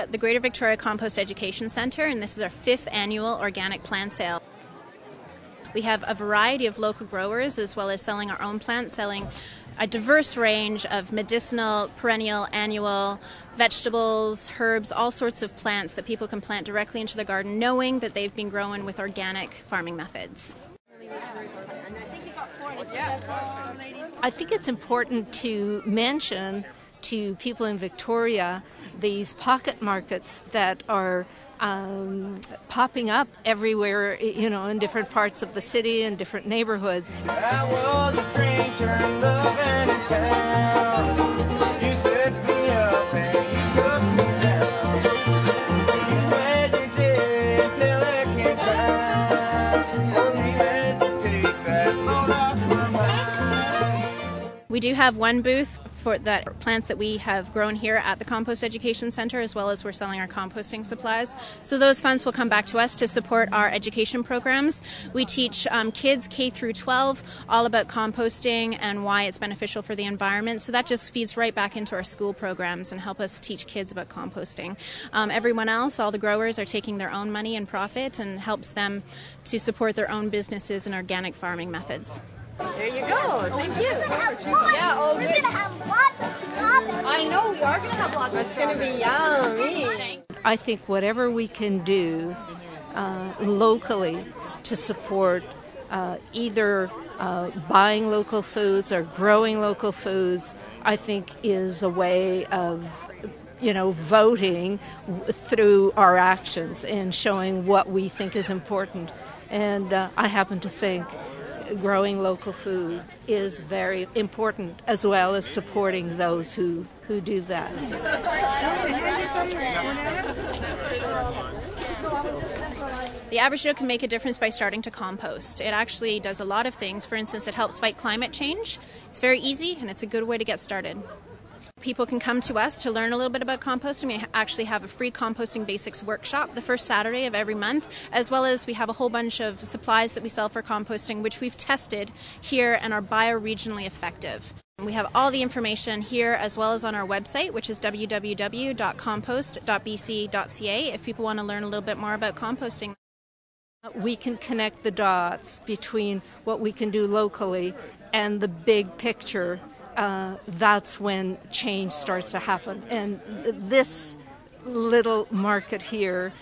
at the Greater Victoria Compost Education Centre, and this is our 5th annual organic plant sale. We have a variety of local growers, as well as selling our own plants, selling a diverse range of medicinal, perennial, annual, vegetables, herbs, all sorts of plants that people can plant directly into the garden, knowing that they've been grown with organic farming methods. I think it's important to mention to people in Victoria these pocket markets that are popping up everywhere, in different parts of the city and different neighborhoods. I was a stranger living in town. You set me up and you took me down. You said you did till it came time. Only had to take that load off my mind. We do have one booth for the plants that we have grown here at the Compost Education Centre, as well as we're selling our composting supplies. So those funds will come back to us to support our education programs. We teach kids K through 12 all about composting and why it's beneficial for the environment. So that just feeds right back into our school programs and help us teach kids about composting. Everyone else, all the growers, are taking their own money and profit and helps them to support their own businesses and organic farming methods. There you go. Thank you. Yeah, oh, we're going to have lots of strawberries. I know, we are going to have lots of strawberries. It's going to be yummy. I think whatever we can do locally to support either buying local foods or growing local foods, I think is a way of voting through our actions and showing what we think is important. And I happen to think growing local food is very important, as well as supporting those who do that. The average Joe can make a difference by starting to compost. It actually does a lot of things. For instance, it helps fight climate change. It's very easy, and it's a good way to get started. People can come to us to learn a little bit about composting. We actually have a free composting basics workshop the first Saturday of every month, as well as we have a whole bunch of supplies that we sell for composting, which we've tested here and are bioregionally effective. We have all the information here as well as on our website, which is www.compost.bc.ca, if people want to learn a little bit more about composting. We can connect the dots between what we can do locally and the big picture. That's when change starts to happen. And this little market here,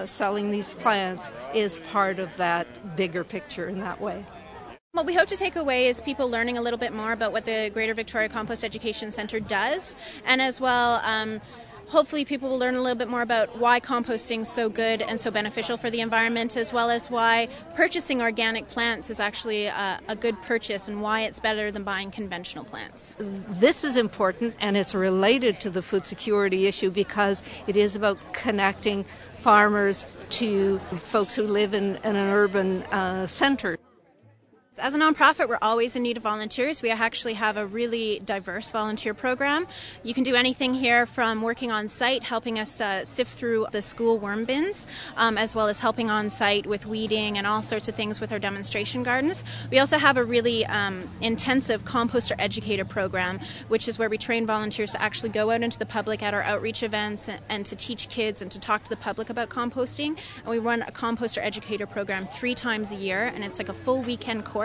selling these plants, is part of that bigger picture in that way. What we hope to take away is people learning a little bit more about what the Greater Victoria Compost Education Centre does, and as well, hopefully people will learn a little bit more about why composting is so good and so beneficial for the environment, as well as why purchasing organic plants is actually a good purchase and why it's better than buying conventional plants. This is important, and it's related to the food security issue because it is about connecting farmers to folks who live in an urban center. As a nonprofit, we're always in need of volunteers. We actually have a really diverse volunteer program. You can do anything here from working on site, helping us sift through the school worm bins, as well as helping on site with weeding and all sorts of things with our demonstration gardens. We also have a really intensive composter educator program, which is where we train volunteers to actually go out into the public at our outreach events and to teach kids and to talk to the public about composting. And we run a composter educator program 3 times a year, and it's like a full weekend course.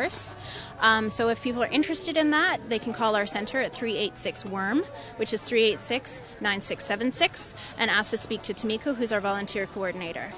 So if people are interested in that, they can call our center at 386-WORM, which is 386-9676, and ask to speak to Tamiko, who's our volunteer coordinator.